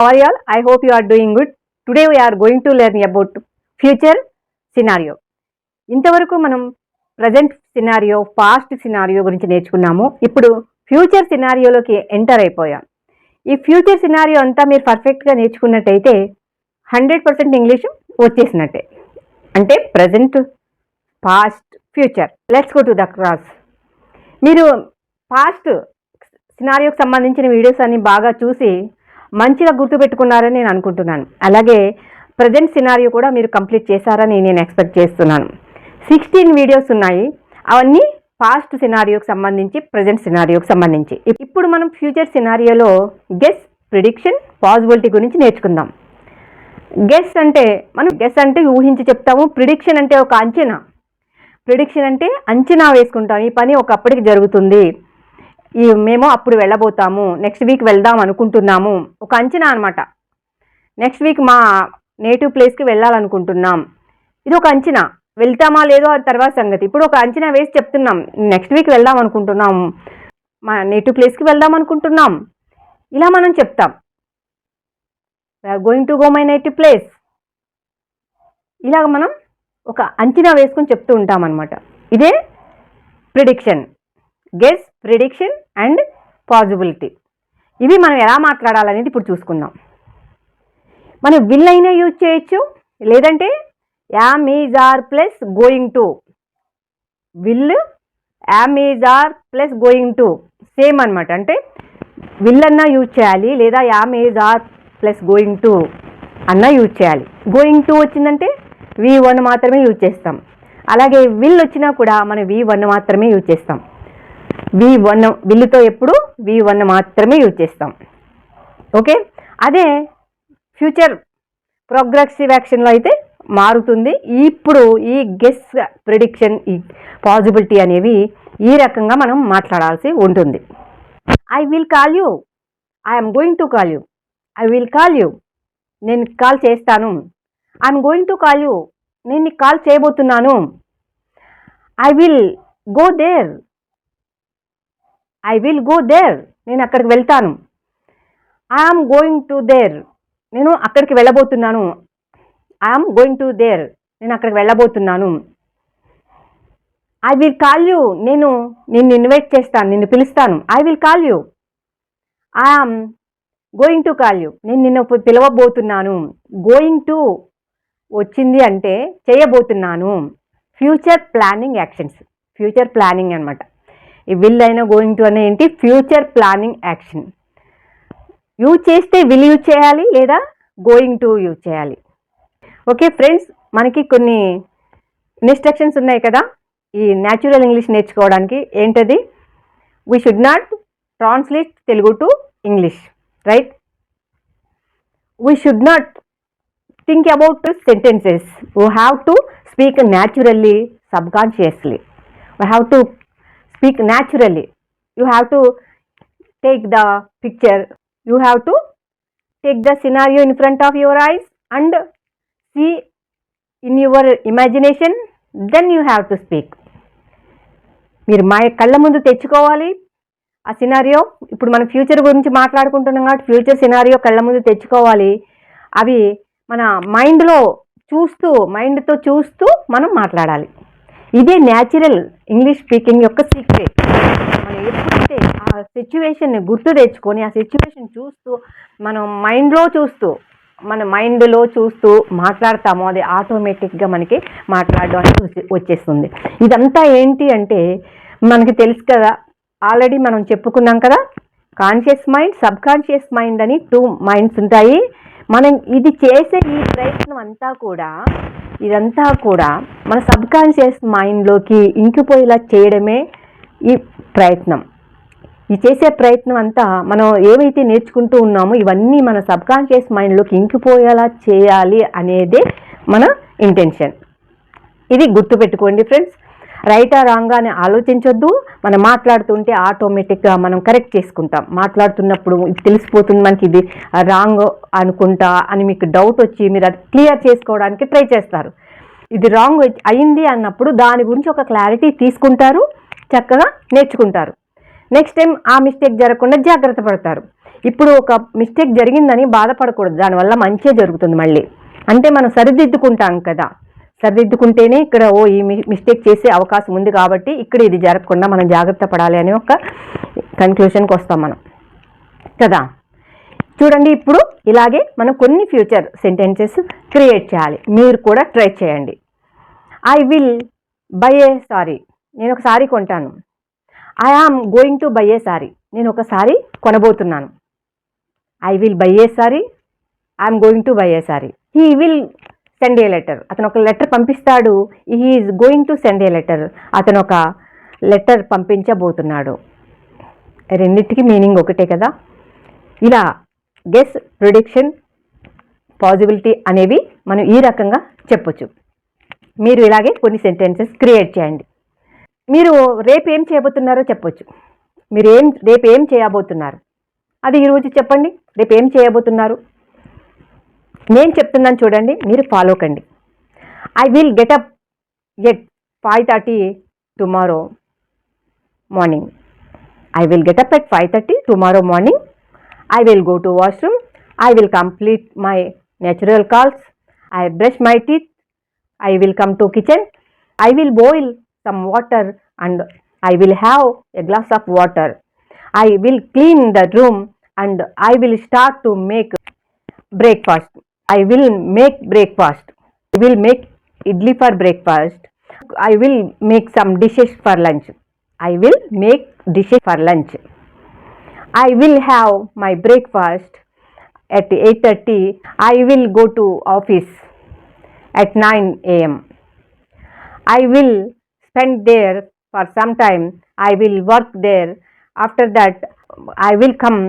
How are you all? I hope you are doing good. Today we are going to learn about future scenario. ఇంతవరకు మనం present scenario, past scenario గురించి నేర్చుకున్నాము. ఇప్పుడు future సినారియోలోకి enter అయిపోయాం. ఈ future scenario అంతా మీరు పర్ఫెక్ట్గా నేర్చుకున్నట్టయితే 100% ఇంగ్లీష్ వచ్చేసినట్టే. అంటే present, past, future. Let's go to the class. మీరు పాస్ట్ సినారియోకి సంబంధించిన వీడియోస్ అన్ని బాగా చూసి మంచిగా గుర్తుపెట్టుకున్నారని నేను అనుకుంటున్నాను. అలాగే ప్రజెంట్ సినారియో కూడా మీరు కంప్లీట్ చేశారని నేను ఎక్స్పెక్ట్ చేస్తున్నాను. 16 వీడియోస్ ఉన్నాయి. అవన్నీ పాస్ట్ సినారియోకి సంబంధించి, ప్రజెంట్ సినారియోకి సంబంధించి. ఇప్పుడు మనం ఫ్యూచర్ సినారియోలో గెస్, ప్రిడిక్షన్, పాసిబిలిటీ గురించి నేర్చుకుందాం. గెస్ అంటే ఊహించి చెప్తాము. ప్రిడిక్షన్ అంటే ఒక అంచనా. ప్రిడిక్షన్ అంటే అంచనా వేసుకుంటాం. ఈ పని ఒకప్పటికి జరుగుతుంది, మేము అప్పుడు వెళ్ళబోతాము, నెక్స్ట్ వీక్ వెళ్దాం అనుకుంటున్నాము. ఒక అంచనా అనమాట. నెక్స్ట్ వీక్ మా నేటివ్ ప్లేస్కి వెళ్ళాలనుకుంటున్నాం. ఇది ఒక అంచనా. వెళ్తామా లేదో అది తర్వాత సంగతి. ఇప్పుడు ఒక అంచనా వేసి చెప్తున్నాం. నెక్స్ట్ వీక్ వెళ్దాం అనుకుంటున్నాం, మా నేటివ్ ప్లేస్కి వెళ్దాం అనుకుంటున్నాం. ఇలా మనం చెప్తాం. We are going to go my native place. ఇలాగ మనం ఒక అంచనా వేసుకొని చెప్తూ ఉంటాం అనమాట. ఇదే prediction. Guess, prediction and possibility. ఇవి మనం ఎలా మాట్లాడాలనేది ఇప్పుడు చూసుకుందాం. మనం విల్ అయినా యూజ్ చేయొచ్చు, లేదంటే am, is, are plus going to. Will, am, is, are plus going to same అనమాట. అంటే విల్ అన్నా యూజ్ చేయాలి, లేదా am, is, are plus going to అన్నా యూజ్ చేయాలి. గోయింగ్ టు వచ్చిందంటే V1 మాత్రమే యూజ్ చేస్తాం. అలాగే విల్ వచ్చినా కూడా మనం V1 మాత్రమే యూజ్ చేస్తాం. V1 విల్లుతో ఎప్పుడు V1 మాత్రమే యూజ్ చేస్తాం. ఓకే. అదే ఫ్యూచర్ ప్రోగ్రెసివ్ యాక్షన్లో అయితే మారుతుంది. ఇప్పుడు ఈ గెస్, ప్రిడిక్షన్, ఈ పాసిబిలిటీ అనేవి ఈ రకంగా మనం మాట్లాడాల్సి ఉంటుంది. I will call you, I'm going to call you. I will call you, నేను కాల్ చేస్తాను. I'm going to call you, నేను నీకు కాల్ చేయబోతున్నాను. I will go there, I will go there, నేను అక్కడికి వెళ్తాను. ఐఎమ్ గోయింగ్ టు దేర్, నేను అక్కడికి వెళ్ళబోతున్నాను. ఐఎమ్ గోయింగ్ టు దేర్, నేను అక్కడికి వెళ్ళబోతున్నాను. ఐ విల్ కాల్ యూ, నిన్ను ఇన్వైట్ చేస్తాను, నిన్ను పిలుస్తాను. I will call you. I'm going to call you, నేను నిన్ను పిలవబోతున్నాను. గోయింగ్ టు వచ్చింది అంటే చేయబోతున్నాను. Future planning actions. Future planning అనమాట. ఈ విల్ అయినా గోయింగ్ టు అనే ఏంటి? Future planning action. యూజ్ చేస్తే విల్ యూజ్ చేయాలి, లేదా గోయింగ్ టు యూజ్ చేయాలి. ఓకే ఫ్రెండ్స్, మనకి కొన్ని ఇన్స్ట్రక్షన్స్ ఉన్నాయి కదా ఈ న్యాచురల్ ఇంగ్లీష్ నేర్చుకోవడానికి. ఏంటది? We should not translate Telugu to English, right? We should not think about sentences. We have to speak naturally, subconsciously. We have to speak naturally. You have to take the picture. You have to take the scenario in front of your eyes and see in your imagination. Then you have to speak. మీరు మా కళ్ళ ముందు తెచ్చుకోవాలి ఆ scenario. ఇప్పుడు మనం future గురించి మాట్లాడుకుంటున్నాం కాబట్టి ఫ్యూచర్ సినారియో కళ్ళ ముందు తెచ్చుకోవాలి. అవి మన మైండ్తో చూస్తూ మనం మాట్లాడాలి. ఇదే న్యాచురల్ ఇంగ్లీష్ స్పీకింగ్ యొక్క సీక్రెట్. మనం ఎప్పుడైతే ఆ సిచ్యువేషన్ని గుర్తు తెచ్చుకొని ఆ సిచ్యువేషన్ చూస్తూ మనం మన మైండ్లో చూస్తూ మాట్లాడతామో అది ఆటోమేటిక్గా మనకి మాట్లాడడం అనేది వచ్చేస్తుంది. ఇదంతా ఏంటి అంటే మనకి తెలుసు కదా, ఆల్రెడీ మనం చెప్పుకున్నాం కదా, conscious mind, sub conscious mind అని 2 మైండ్స్ ఉంటాయి. మనం ఇది చేసే ఈ ప్రయత్నం ఇదంతా కూడా మన సబ్ కాన్షియస్ మైండ్లోకి ఇంకిపోయేలా చేయడమే ఈ ప్రయత్నం. ఈ చేసే ప్రయత్నం అంతా మనం ఏవైతే నేర్చుకుంటూ ఉన్నామో ఇవన్నీ మన సబ్ కాన్షియస్ మైండ్లోకి ఇంకిపోయేలా చేయాలి అనేదే మన ఇంటెన్షన్. ఇది గుర్తుపెట్టుకోండి ఫ్రెండ్స్. రైటా రాంగా అని ఆలోచించొద్దు. మనం మాట్లాడుతుంటే ఆటోమేటిక్గా మనం కరెక్ట్ చేసుకుంటాం. మాట్లాడుతున్నప్పుడు ఇది తెలిసిపోతుంది మనకి ఇది రాంగ్ అనుకుంటా అని మీకు డౌట్ వచ్చి మీరు అది క్లియర్ చేసుకోవడానికి ట్రై చేస్తారు. ఇది రాంగ్ అయింది అన్నప్పుడు దాని గురించి ఒక క్లారిటీ తీసుకుంటారు, చక్కగా నేర్చుకుంటారు. నెక్స్ట్ టైం ఆ మిస్టేక్ జరగకుండా జాగ్రత్త పడతారు. ఇప్పుడు ఒక మిస్టేక్ జరిగిందని బాధపడకూడదు, దానివల్ల మంచే జరుగుతుంది మళ్ళీ. అంటే మనం సరిదిద్దుకుంటాం కదా, సరిదిద్దుకుంటేనే ఇక్కడ ఈ మిస్టేక్ చేసే అవకాశం ఉంది కాబట్టి ఇక్కడ ఇది జరగకుండా మనం జాగ్రత్త పడాలి అనే ఒక కన్క్లూషన్కి వస్తాం మనం కదా. చూడండి, ఇప్పుడు ఇలాగే మనం కొన్ని ఫ్యూచర్ సెంటెన్సెస్ క్రియేట్ చేయాలి. మీరు కూడా ట్రై చేయండి. I will buy a sari, నేను ఒక సారీ కొంటాను. I am going to buy a sari, నేను ఒక సారీ కొనబోతున్నాను. I will buy a sari, I'm going to buy a sari. He will send a letter, అతను ఒక లెటర్ పంపిస్తాడు. He is going to send a letter, అతను ఒక లెటర్ పంపించబోతున్నాడు. రెండింటికి మీనింగ్ ఒకటే కదా. ఇలా గెస్, ప్రిడిక్షన్, పాజిబిలిటీ అనేవి మనం ఈ రకంగా చెప్పొచ్చు. మీరు ఇలాగే కొన్ని సెంటెన్సెస్ క్రియేట్ చేయండి. మీరు రేపు ఏం చేయబోతున్నారో చెప్పొచ్చు. మీరు రేపు ఏం చేయబోతున్నారు అది ఈరోజు చెప్పండి. రేపు ఏం చేయబోతున్నారు నేను చెప్తున్నాను చూడండి, మీరు ఫాలో కండి. I will getup at 5:30 tomorrow morning. I will get up at 5:30 tomorrow morning. I will go to washroom. I will complete my natural calls. I brush my teeth. I will come to kitchen. I will boil some water and I will have a glass of water. I will clean the room and I will start to make breakfast. I will make breakfast. I will make idli for breakfast. I will make some dishes for lunch. I will make dishes for lunch. I will have my breakfast at 8:30. I will go to office at 9 a.m. I will spend there for some time. I will work there. After that, I will come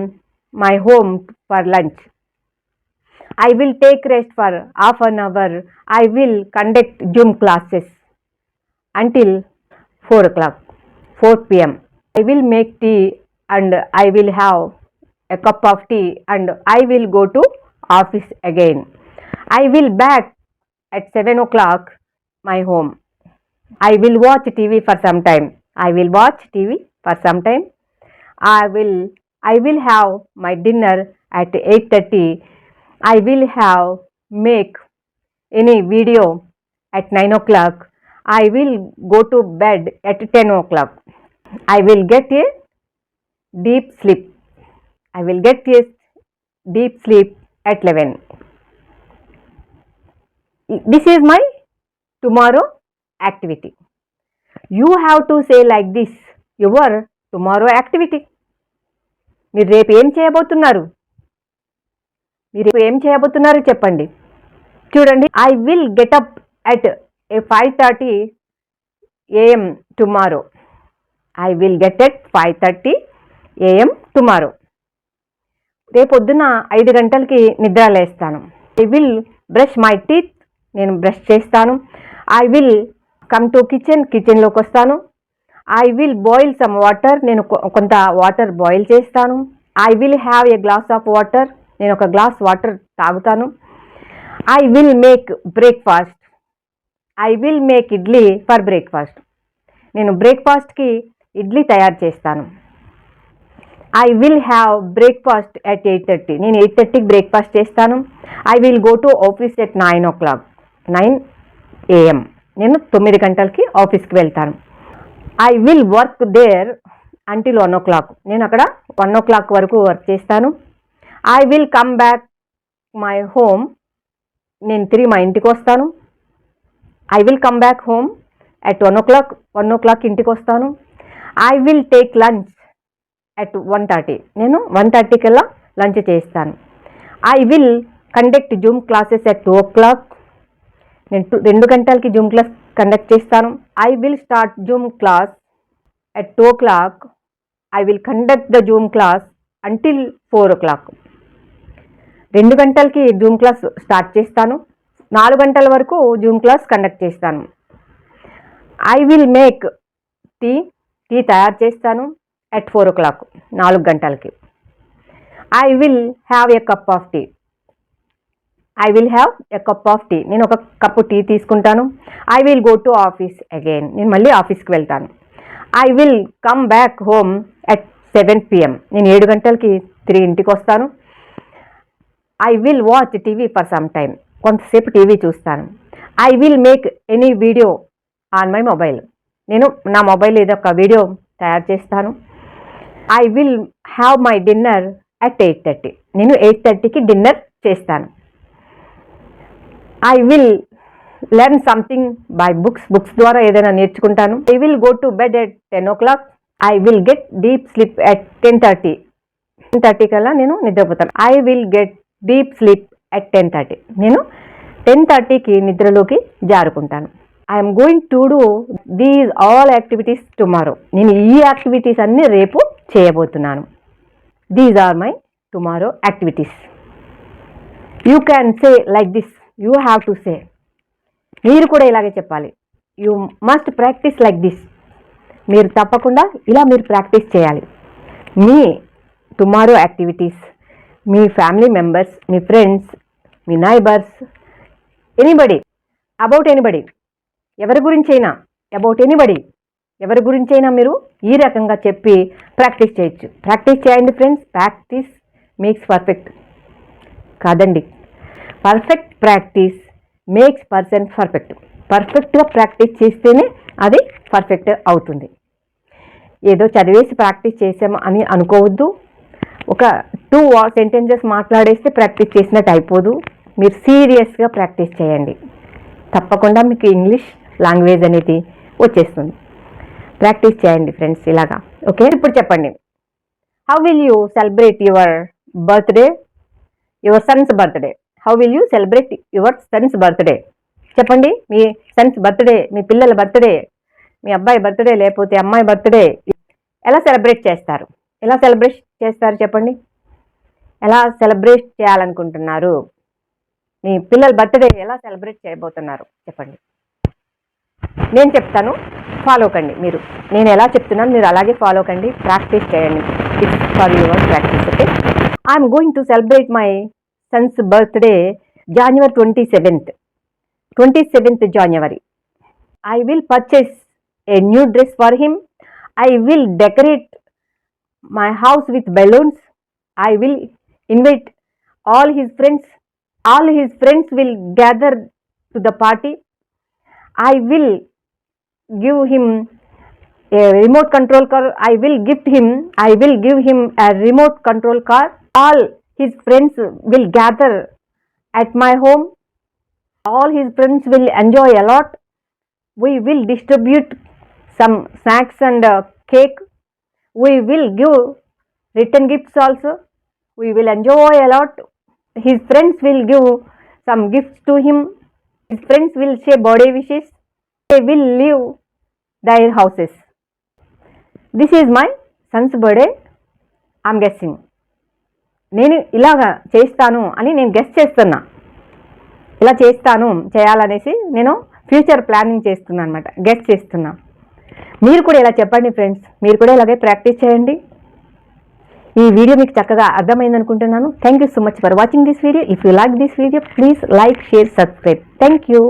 my home for lunch. I will take rest for half an hour. I will conduct Zoom classes until 4 p.m. I will make tea and I will have a cup of tea and I will go to office again. I will back at 7 o'clock my home. I will watch TV for some time. I will watch TV for some time. I will have my dinner at 8:30. I will have make any video at 9 o'clock. I will go to bed at 10 o'clock. I will get a deep sleep. I will get a deep sleep at 11. This is my tomorrow activity. You have to say like this your tomorrow activity. మీరు రేపు ఏం చేయబోతున్నారు? మీరు ఏం చేయబోతున్నారు చెప్పండి. చూడండి, I will get up at 5:30 a.m. tomorrow. I will get at 5:30 a.m. tomorrow. రేపొద్దున 5 గంటలకి నిద్ర లేస్తాను. I will brush my teeth. నేను బ్రష్ చేస్తాను. I will come to కిచెన్లోకి వస్తాను. I will boil some water. నేను కొంత వాటర్ బాయిల్ చేస్తాను. I will have a glass of water. నేను ఒక గ్లాస్ వాటర్ తాగుతాను. I will make breakfast. I will make idli for breakfast. నేను బ్రేక్ఫాస్ట్కి ఇడ్లీ తయారు చేస్తాను. I will have breakfast at 8:30. నేను 8:30కి బ్రేక్ఫాస్ట్ చేస్తాను. I will go to office at 9 o'clock. 9 a.m. నేను 9 గంటలకి ఆఫీస్కి వెళ్తాను. I will work there until 1 o'clock. నేను అక్కడ 1 o'clock వరకు వర్క్ చేస్తాను. I will come back my home. నేను తిరిగి మా ఇంటికి వస్తాను. I will come back home at 1 o'clock. 1 o'clock ఇంటికి వస్తాను. I will take lunch at 1:30. నేను 1:30 కల్లా లంచ్ చేస్తాను. I will conduct Zoom classes at 2 o'clock. నేను 2 గంటలకి జూమ్ క్లాస్ కండక్ట్ చేస్తాను. I will start Zoom class at 2 o'clock. I will conduct the Zoom class until 4 o'clock. 2 గంటలకి Zoom class start చేస్తాను. 4 గంటల వరకు జూమ్ క్లాస్ కండక్ట్ చేస్తాను. I will make tea తయారు చేస్తాను at 4 o'clock. 4 గంటలకి. I will have a cup of tea. I will have a cup of tea. నేను ఒక కప్పు టీ తీసుకుంటాను. I will go to office again. నేను మళ్ళీ ఆఫీస్కి వెళ్తాను. I will come back home at 7 p.m. నేను 7 గంటలకి తిరిగి ఇంటికి వస్తాను. I will watch TV for some time, కొంతసేపు టీవీ చూస్తాను. I will make any video on my mobile, నేను నా మొబైల్ ఏదో ఒక వీడియో తయారు చేస్తాను. I will have my dinner at 8:30, నేను 8:30కి డిన్నర్ చేస్తాను. I will learn something by books ద్వారా ఏదైనా నేర్చుకుంటాను. I will go to bed at 10 o'clock. I will get deep sleep at 10:30 కల్లా నేను నిద్రపోతాను. I will get deep sleep at 10:30, నేను 10:30కి నిద్రలోకి జారుకుంటాను. I'm going to do these all activities tomorrow, నేను ఈ యాక్టివిటీస్ అన్నీ రేపు చేయబోతున్నాను. These are my tomorrow activities. You can say like this, you have to say, మీరు కూడా ఇలాగే చెప్పాలి. You must practice like this, మీరు తప్పకుండా ఇలా మీరు ప్రాక్టీస్ చేయాలి. మీ టుమారో యాక్టివిటీస్ మీ ఫ్యామిలీ మెంబర్స్, మీ ఫ్రెండ్స్, మీ నైబర్స్, ఎనీబడి, అబౌట్ ఎనీబడి, ఎవరి గురించైనా, అబౌట్ ఎనీబడి, ఎవరి గురించైనా మీరు ఈ రకంగా చెప్పి ప్రాక్టీస్ చేయొచ్చు. ప్రాక్టీస్ చేయండి ఫ్రెండ్స్. ప్రాక్టీస్ మేక్స్ పర్ఫెక్ట్ కాదండి, perfect practice makes person perfect. పర్ఫెక్ట్గా ప్రాక్టీస్ చేస్తేనే అది పర్ఫెక్ట్ అవుతుంది. ఏదో చదివేసి ప్రాక్టీస్ చేసాము అని అనుకోవద్దు. ఒక 2 సెంటెన్సెస్ మాట్లాడేస్తే ప్రాక్టీస్ చేసినట్టు అయిపోదు. మీరు సీరియస్గా ప్రాక్టీస్ చేయండి, తప్పకుండా మీకు ఇంగ్లీష్ లాంగ్వేజ్ అనేది వచ్చేస్తుంది. ప్రాక్టీస్ చేయండి ఫ్రెండ్స్ ఇలాగా. ఓకే, ఇప్పుడు చెప్పండి. How will you celebrate your birthday, your Sons birthday? How will you celebrate your Sons birthday? చెప్పండి. మీ సన్స్ బర్త్డే, మీ పిల్లల బర్త్డే, మీ అబ్బాయి బర్త్డే లేకపోతే అమ్మాయి బర్త్డే ఎలా సెలబ్రేట్ చేస్తారు? ఎలా సెలబ్రేట్ చేస్తారు చెప్పండి. ఎలా సెలబ్రేట్ చేయాలనుకుంటున్నారు? మీ పిల్లల బర్త్డే ఎలా సెలబ్రేట్ చేయబోతున్నారు చెప్పండి. నేను చెప్తాను, ఫాలో కండి. మీరు నేను ఎలా చెప్తున్నాను మీరు అలాగే ఫాలో కండి, ప్రాక్టీస్ చేయండి. It's for your practice. Okay, I'm going to celebrate my Sons birthday January 27th January. I will purchase a new dress for him. I will decorate my house with balloons. I will invite all his friends. All his friends will gather to the party. I will give him a remote control car. I will give him a remote control car. All his friends will gather at my home. All his friends will enjoy a lot. We will distribute some snacks and cake. We will give return gifts also. We will enjoy a lot. His friends will give some gifts to him. His friends will say birthday wishes. They will leave their houses. This is my son's birthday. I'm guessing. నేను ఇలాగా చేస్తాను అని నేను guess చేస్తున్నా. ఇలా చేయాలనేసి నేను future planning చేస్తున్నాను అనమాట, గెస్ చేస్తున్నా. మీరు కూడా ఇలా చెప్పండి ఫ్రెండ్స్, మీరు కూడా ఇలాగే ప్రాక్టీస్ చేయండి. ఈ వీడియో మీకు చక్కగా అర్థమైంది అనుకుంటున్నాను. Thank you so much for watching this video. If you like this video please like, share, subscribe. Thank you.